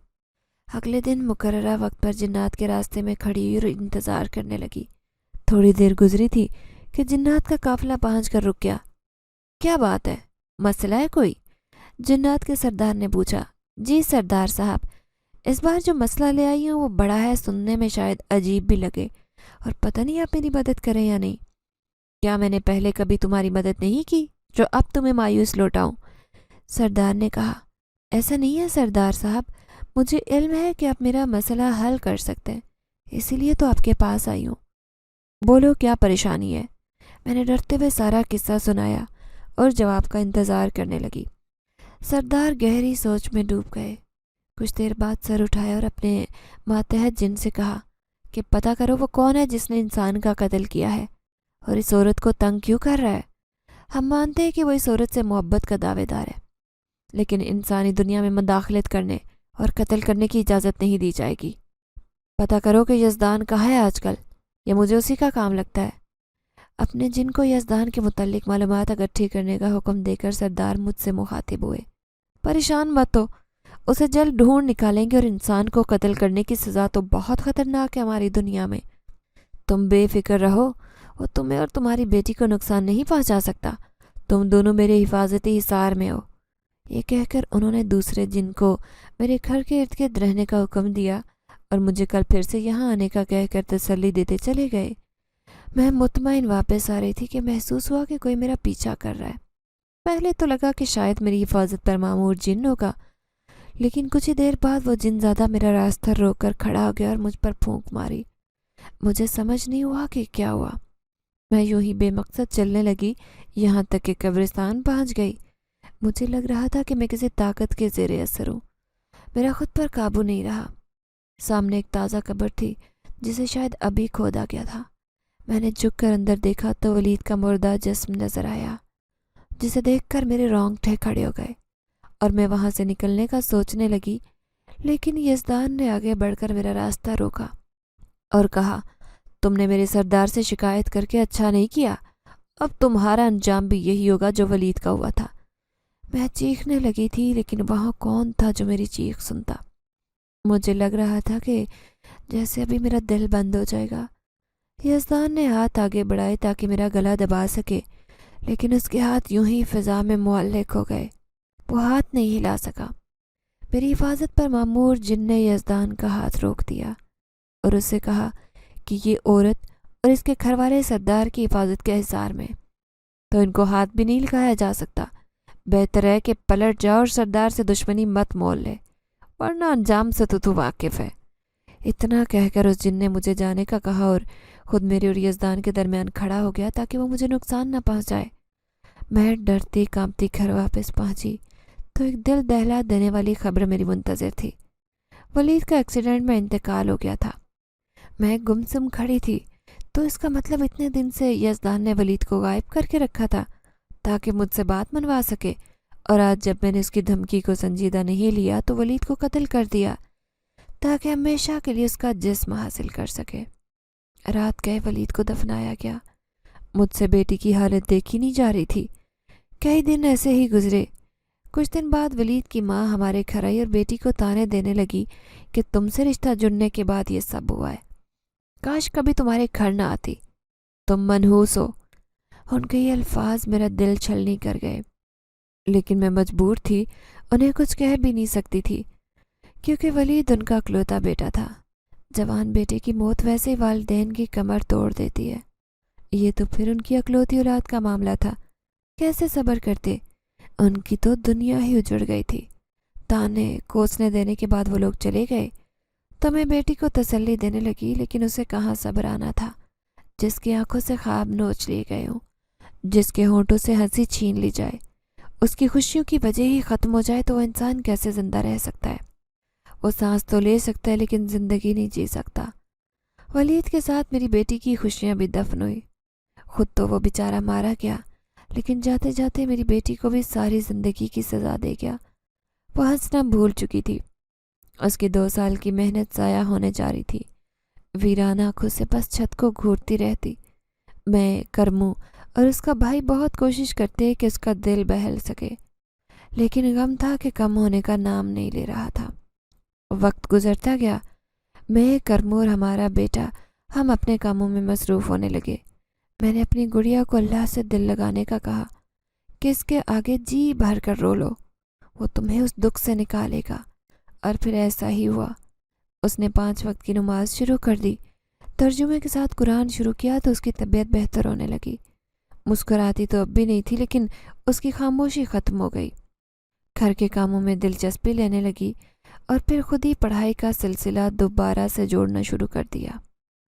اگلے دن مقررہ وقت پر جنات کے راستے میں کھڑی ہوئی اور انتظار کرنے لگی۔ تھوڑی دیر گزری تھی کہ جنات کا قافلہ پہنچ کر رک گیا۔ کیا بات ہے، مسئلہ ہے کوئی؟ جنات کے سردار نے پوچھا۔ جی سردار صاحب، اس بار جو مسئلہ لے آئی ہوں وہ بڑا ہے، سننے میں شاید عجیب بھی لگے، اور پتہ نہیں آپ میری مدد کریں یا نہیں۔ کیا میں نے پہلے کبھی تمہاری مدد نہیں کی جو اب تمہیں مایوس لوٹاؤں؟ سردار نے کہا۔ ایسا نہیں ہے سردار صاحب، مجھے علم ہے کہ آپ میرا مسئلہ حل کر سکتے ہیں، اسی لیے تو آپ کے پاس آئی ہوں۔ بولو کیا پریشانی ہے؟ میں نے ڈرتے ہوئے سارا قصہ سنایا اور جواب کا انتظار کرنے لگی۔ سردار گہری سوچ میں ڈوب گئے۔ کچھ دیر بعد سر اٹھایا اور اپنے ماتحت جن سے کہا کہ پتہ کرو وہ کون ہے جس نے انسان کا قتل کیا ہے اور اس عورت کو تنگ کیوں کر رہا ہے۔ ہم مانتے ہیں کہ وہ اس عورت سے محبت کا دعوے دار ہے، لیکن انسانی دنیا میں مداخلت کرنے اور قتل کرنے کی اجازت نہیں دی جائے گی۔ پتہ کرو کہ یزدان کہاں ہے آج کل، یا مجھے اسی کا کام لگتا ہے۔ اپنے جن کو یزدان کے متعلق معلومات اکٹھی کرنے کا حکم دے کر سردار مجھ سے مخاطب ہوئے۔ پریشان مت ہو، اسے جلد ڈھونڈ نکالیں گے، اور انسان کو قتل کرنے کی سزا تو بہت خطرناک ہے ہماری دنیا میں۔ تم بے فکر رہو، وہ تمہیں اور تمہاری بیٹی کو نقصان نہیں پہنچا سکتا، تم دونوں میرے حفاظتی حصار میں ہو۔ یہ کہہ کر انہوں نے دوسرے جن کو میرے گھر کے ارد گرد رہنے کا حکم دیا اور مجھے کل پھر سے یہاں آنے کا کہہ کر تسلی دیتے چلے گئے۔ میں مطمئن واپس آ رہی تھی کہ محسوس ہوا کہ کوئی میرا پیچھا کر رہا ہے۔ پہلے تو لگا کہ شاید میری حفاظت پر معمور جن ہوگا، لیکن کچھ ہی دیر بعد وہ جن زیادہ میرا راستہ روک کر کھڑا ہو گیا اور مجھ پر پھونک ماری۔ مجھے سمجھ نہیں ہوا کہ کیا ہوا۔ میں یوں ہی بے مقصد چلنے لگی، یہاں تک کہ قبرستان پہنچ گئی۔ مجھے لگ رہا تھا کہ میں کسی طاقت کے زیر اثر ہوں، میرا خود پر قابو نہیں رہا۔ سامنے ایک تازہ قبر تھی جسے شاید ابھی کھودا گیا تھا۔ میں نے جھک کر اندر دیکھا تو ولید کا مردہ جسم نظر آیا، جسے دیکھ کر میرے رونگٹے کھڑے ہو گئے اور میں وہاں سے نکلنے کا سوچنے لگی، لیکن یزدان نے آگے بڑھ کر میرا راستہ روکا اور کہا، تم نے میرے سردار سے شکایت کر کے اچھا نہیں کیا، اب تمہارا انجام بھی یہی ہوگا جو ولید کا ہوا تھا۔ میں چیخنے لگی تھی، لیکن وہاں کون تھا جو میری چیخ سنتا؟ مجھے لگ رہا تھا کہ جیسے ابھی میرا دل بند ہو جائے گا۔ یزدان نے ہاتھ آگے بڑھائے تاکہ میرا گلا دبا سکے، لیکن اس کے ہاتھ یوں ہی فضا میں معلق ہو گئے، وہ ہاتھ نہیں ہلا سکا۔ میری حفاظت پر معمور جن نے یزدان کا ہاتھ روک دیا اور اس سے کہا کہ یہ عورت اور اس کے گھر والے سردار کی حفاظت کے حصار میں، تو ان کو ہاتھ بھی نہیں لگایا جا سکتا۔ بہتر ہے کہ پلٹ جاؤ اور سردار سے دشمنی مت مول لے، ورنہ انجام سے تو واقف ہے۔ اتنا کہہ کر اس جن نے مجھے جانے کا کہا اور خود میرے اور یزدان کے درمیان کھڑا ہو گیا تاکہ وہ مجھے نقصان نہ پہنچائے۔ میں ڈرتی کانپتی گھر واپس پہنچی تو ایک دل دہلا دینے والی خبر میری منتظر تھی۔ ولید کا ایکسیڈنٹ میں انتقال ہو گیا تھا۔ میں گمسم کھڑی تھی، تو اس کا مطلب اتنے دن سے یزدان نے ولید کو غائب کر کے رکھا تھا تاکہ مجھ سے بات منوا سکے، اور آج جب میں نے اس کی دھمکی کو سنجیدہ نہیں لیا تو ولید کو قتل کر دیا تاکہ ہمیشہ کے لیے اس کا جسم حاصل کر سکے۔ رات گئے ولید کو دفنایا گیا۔ مجھ سے بیٹی کی حالت دیکھی نہیں جا رہی تھی۔ کئی دن ایسے ہی گزرے۔ کچھ دن بعد ولید کی ماں ہمارے گھر آئی اور بیٹی کو تانے دینے لگی کہ تم سے رشتہ جڑنے کے بعد یہ سب ہوا ہے، کاش کبھی تمہارے گھر نہ آتی، تم منحوس ہو۔ ان کے یہ الفاظ میرا دل چھلنی کر گئے، لیکن میں مجبور تھی، انہیں کچھ کہہ بھی نہیں سکتی تھی کیونکہ ولید ان کا اکلوتا بیٹا تھا۔ جوان بیٹے کی موت ویسے ہی والدین کی کمر توڑ دیتی ہے، یہ تو پھر ان کی اکلوتی اولاد کا معاملہ تھا، کیسے صبر کرتے؟ ان کی تو دنیا ہی اجڑ گئی تھی۔ تانے کوسنے دینے کے بعد وہ لوگ چلے گئے تو میں بیٹی کو تسلی دینے لگی، لیکن اسے کہاں صبر آنا تھا؟ جس کی آنکھوں سے خواب نوچ لیے گئے ہوں، جس کے ہونٹوں سے ہنسی چھین لی جائے، اس کی خوشیوں کی وجہ ہی ختم ہو جائے تو وہ انسان کیسے زندہ رہ سکتا ہے؟ وہ سانس تو لے سکتا ہے لیکن زندگی نہیں جی سکتا۔ ولید کے ساتھ میری بیٹی کی خوشیاں بھی دفن ہوئی۔ خود تو وہ بیچارہ مارا گیا، لیکن جاتے جاتے میری بیٹی کو بھی ساری زندگی کی سزا دے گیا۔ وہ ہنسنا بھول چکی تھی، اس کی 2 سال کی محنت ضائع ہونے جا رہی تھی۔ ویرانہ آنکھوں سے بس چھت کو گھورتی رہتی۔ میں، کرمو اور اس کا بھائی بہت کوشش کرتے کہ اس کا دل بہل سکے، لیکن غم تھا کہ کم ہونے کا نام نہیں لے رہا تھا۔ وقت گزرتا گیا، میں، کرمو اور ہمارا بیٹا ہم اپنے کاموں میں مصروف ہونے لگے۔ میں نے اپنی گڑیا کو اللہ سے دل لگانے کا کہا کہ اس کے آگے جی بھر کر رو لو، وہ تمہیں اس دکھ سے نکالے گا، اور پھر ایسا ہی ہوا۔ اس نے 5 وقت کی نماز شروع کر دی، ترجمے کے ساتھ قرآن شروع کیا تو اس کی طبیعت بہتر ہونے لگی۔ مسکراتی تو اب بھی نہیں تھی، لیکن اس کی خاموشی ختم ہو گئی۔ گھر کے کاموں میں دلچسپی لینے لگی اور پھر خود ہی پڑھائی کا سلسلہ دوبارہ سے جوڑنا شروع کر دیا۔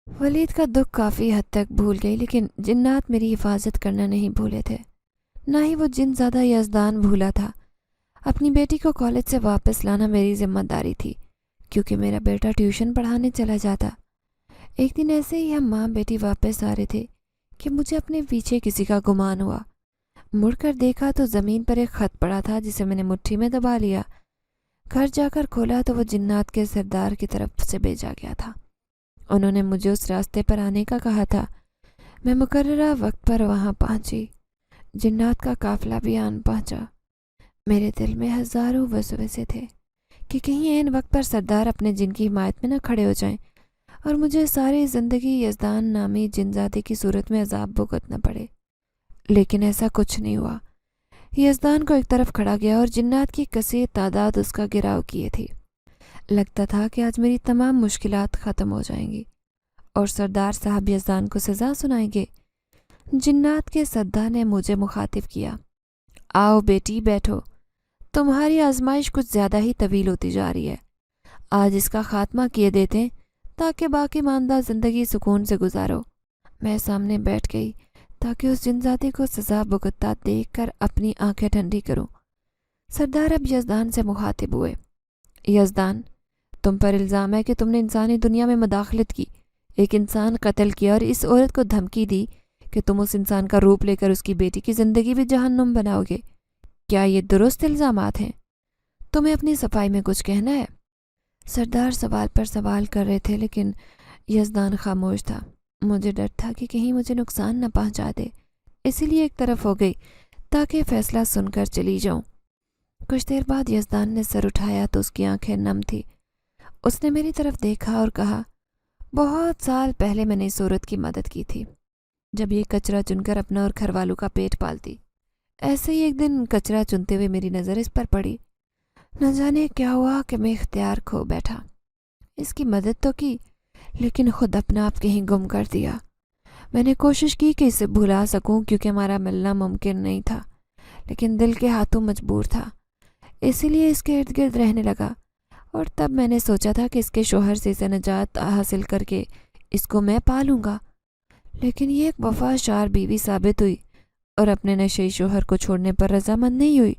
ولید کا دکھ کافی حد تک بھول گئی، لیکن جنات میری حفاظت کرنا نہیں بھولے تھے، نہ ہی وہ جن زدہ یزدان بھولا تھا۔ اپنی بیٹی کو کالج سے واپس لانا میری ذمہ داری تھی، کیونکہ میرا بیٹا ٹیوشن پڑھانے چلا جاتا۔ ایک دن ایسے ہی ہم ماں بیٹی واپس آ رہے تھے کہ مجھے اپنے پیچھے کسی کا گمان ہوا۔ مڑ کر دیکھا تو زمین پر ایک خط پڑا تھا جسے میں نے مٹھی میں دبا لیا۔ گھر جا کر کھولا تو وہ جنات کے سردار کی طرف سے بھیجا گیا تھا۔ انہوں نے مجھے اس راستے پر آنے کا کہا تھا۔ میں مقررہ وقت پر وہاں پہنچی۔ جنات کا قافلہ بھی آن پہنچا۔ میرے دل میں ہزاروں وسوسے تھے کہ کہیں عین وقت پر سردار اپنے جن کی حمایت میں نہ کھڑے ہو جائیں اور مجھے ساری زندگی یزدان نامی جنزادے کی صورت میں عذاب بھگتنا پڑے۔ لیکن ایسا کچھ نہیں ہوا۔ یزدان کو ایک طرف کھڑا گیا اور جنات کی کثیر تعداد اس کا گھیراؤ کیے تھی۔ لگتا تھا کہ آج میری تمام مشکلات ختم ہو جائیں گی اور سردار صاحب یزدان کو سزا سنائیں گے۔ جنات کے سردار نے مجھے مخاطب کیا، آؤ بیٹی بیٹھو، تمہاری آزمائش کچھ زیادہ ہی طویل ہوتی جا رہی ہے، آج اس کا خاتمہ کیے دیتے ہیں تاکہ باقی ماندہ زندگی سکون سے گزارو۔ میں سامنے بیٹھ گئی تاکہ اس جنزادے کو سزا بھگتتا دیکھ کر اپنی آنکھیں ٹھنڈی کروں۔ سردار اب یزدان سے مخاطب ہوئے، یزدان، تم پر الزام ہے کہ تم نے انسانی دنیا میں مداخلت کی، ایک انسان قتل کیا اور اس عورت کو دھمکی دی کہ تم اس انسان کا روپ لے کر اس کی بیٹی کی زندگی بھی جہنم بناؤ گے۔ کیا یہ درست الزامات ہیں؟ تمہیں اپنی صفائی میں کچھ کہنا ہے؟ سردار سوال پر سوال کر رہے تھے لیکن یزدان خاموش تھا۔ مجھے ڈر تھا کہ کہیں مجھے نقصان نہ پہنچا دے، اسی لیے ایک طرف ہو گئی تاکہ فیصلہ سن کر چلی جاؤں۔ کچھ دیر بعد یزدان نے سر اٹھایا تو اس کی آنکھیں نم تھی۔ اس نے میری طرف دیکھا اور کہا، بہت سال پہلے میں نے اس عورت کی مدد کی تھی جب یہ کچرا چن کر اپنا اور گھر والوں کا پیٹ پالتی۔ ایسے ہی ایک دن کچرا چنتے ہوئے میری نظر اس پر پڑی۔ نہ جانے کیا ہوا کہ میں اختیار کھو بیٹھا۔ اس کی مدد تو کی لیکن خود اپنا آپ کہیں گم کر دیا۔ میں نے کوشش کی کہ اسے بھلا سکوں کیونکہ ہمارا ملنا ممکن نہیں تھا، لیکن دل کے ہاتھوں مجبور تھا، اسی لیے اس کے ارد گرد رہنے لگا۔ اور تب میں نے سوچا تھا کہ اس کے شوہر سے اسے نجات حاصل کر کے اس کو میں پالوں گا، لیکن یہ ایک وفادار بیوی ثابت ہوئی اور اپنے نشئی شوہر کو چھوڑنے پر رضامند نہیں ہوئی۔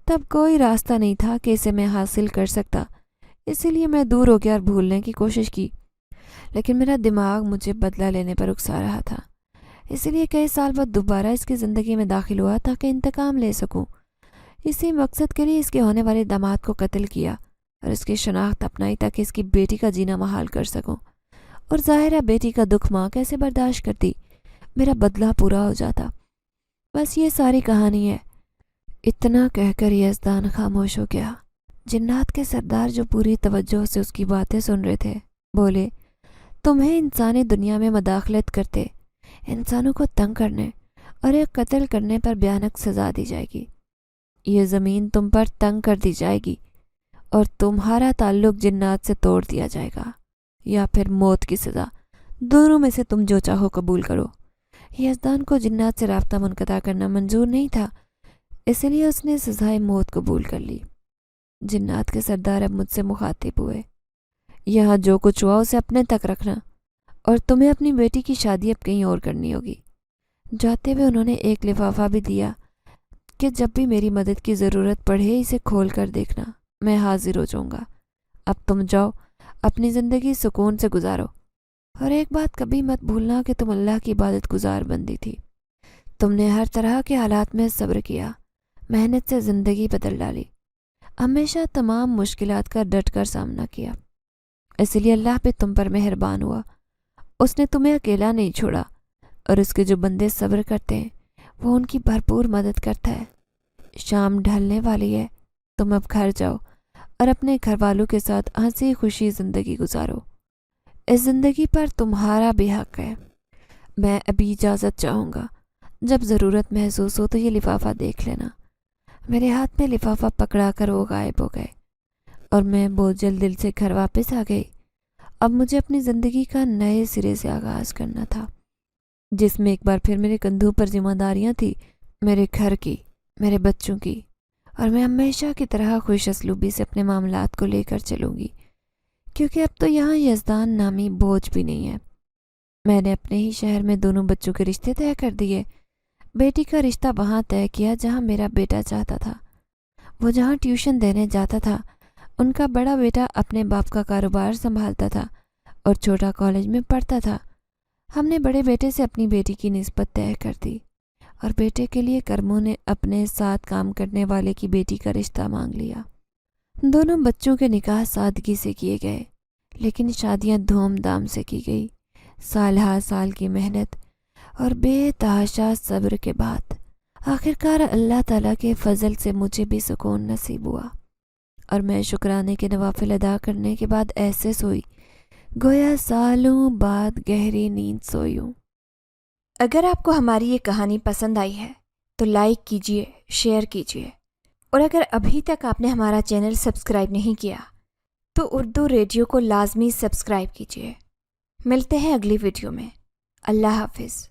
تب کوئی راستہ نہیں تھا کہ اسے میں حاصل کر سکتا، اسی لیے میں دور ہو گیا اور بھولنے کی کوشش کی، لیکن میرا دماغ مجھے بدلہ لینے پر اکسا رہا تھا، اسی لیے کئی سال بعد دوبارہ اس کی زندگی میں داخل ہوا تاکہ انتقام لے سکوں۔ اسی مقصد کے لیے اس کے ہونے والے داماد کو قتل کیا اور اس کی شناخت اپنائی تاکہ اس کی بیٹی کا جینا محال کر سکوں، اور ظاہر ہے بیٹی کا دکھ ماں کیسے برداشت کرتی، میرا بدلہ پورا ہو جاتا۔ بس یہ ساری کہانی ہے۔ اتنا کہہ کر یزدان خاموش ہو گیا۔ جنات کے سردار جو پوری توجہ سے اس کی باتیں سن رہے تھے بولے، تمہیں انسانی دنیا میں مداخلت کرتے، انسانوں کو تنگ کرنے اور ایک قتل کرنے پر بھیانک سزا دی جائے گی۔ یہ زمین تم پر تنگ کر دی جائے گی اور تمہارا تعلق جنات سے توڑ دیا جائے گا، یا پھر موت کی سزا، دونوں میں سے تم جو چاہو قبول کرو۔ یزدان کو جنات سے رابطہ منقطع کرنا منظور نہیں تھا، اس لیے اس نے سزائے موت قبول کر لی۔ جنات کے سردار اب مجھ سے مخاطب ہوئے، یہاں جو کچھ ہوا اسے اپنے تک رکھنا، اور تمہیں اپنی بیٹی کی شادی اب کہیں اور کرنی ہوگی۔ جاتے ہوئے انہوں نے ایک لفافہ بھی دیا کہ جب بھی میری مدد کی ضرورت پڑے اسے کھول کر دیکھنا، میں حاضر ہو جاؤں گا۔ اب تم جاؤ، اپنی زندگی سکون سے گزارو، اور ایک بات کبھی مت بھولنا کہ تم اللہ کی عبادت گزار بندی تھی۔ تم نے ہر طرح کے حالات میں صبر کیا، محنت سے زندگی بدل ڈالی، ہمیشہ تمام مشکلات کا ڈٹ کر سامنا کیا، اس لیے اللہ پہ تم پر مہربان ہوا۔ اس نے تمہیں اکیلا نہیں چھوڑا، اور اس کے جو بندے صبر کرتے ہیں وہ ان کی بھرپور مدد کرتا ہے۔ شام ڈھلنے والی ہے، تم اب گھر جاؤ اور اپنے گھر والوں کے ساتھ ہنسی خوشی زندگی گزارو، اس زندگی پر تمہارا بھی حق ہے۔ میں ابھی اجازت چاہوں گا، جب ضرورت محسوس ہو تو یہ لفافہ دیکھ لینا۔ میرے ہاتھ میں لفافہ پکڑا کر وہ غائب ہو گئے، اور میں بوجھل دل سے گھر واپس آ گئی۔ اب مجھے اپنی زندگی کا نئے سرے سے آغاز کرنا تھا، جس میں ایک بار پھر میرے کندھوں پر ذمہ داریاں تھیں، میرے گھر کی، میرے بچوں کی، اور میں ہمیشہ کی طرح خوش اسلوبی سے اپنے معاملات کو لے کر چلوں گی، کیونکہ اب تو یہاں یزدان نامی بوجھ بھی نہیں ہے۔ میں نے اپنے ہی شہر میں دونوں بچوں کے رشتے طے کر دیے۔ بیٹی کا رشتہ وہاں طے کیا جہاں میرا بیٹا چاہتا تھا، وہ جہاں ٹیوشن دینے جاتا تھا۔ ان کا بڑا بیٹا اپنے باپ کا کاروبار سنبھالتا تھا اور چھوٹا کالج میں پڑھتا تھا۔ ہم نے بڑے بیٹے سے اپنی بیٹی کی نسبت طے کر دی، اور بیٹے کے لیے کرموں نے اپنے ساتھ کام کرنے والے کی بیٹی کا رشتہ مانگ لیا۔ دونوں بچوں کے نکاح سادگی سے کیے گئے، لیکن شادیاں دھوم دھام سے کی گئی۔ سال ہر سال کی محنت اور بے تحاشا صبر کے بعد آخرکار اللہ تعالیٰ کے فضل سے مجھے بھی سکون نصیب ہوا، اور میں شکرانے کے نوافل ادا کرنے کے بعد ایسے سوئی گویا سالوں بعد گہری نیند سوئی ہوں۔ اگر آپ کو ہماری یہ کہانی پسند آئی ہے تو لائک کیجیے، شیئر کیجیے، اور اگر ابھی تک آپ نے ہمارا چینل سبسکرائب نہیں کیا تو اردو ریڈیو کو لازمی سبسکرائب کیجیے۔ ملتے ہیں اگلی ویڈیو میں۔ اللہ حافظ۔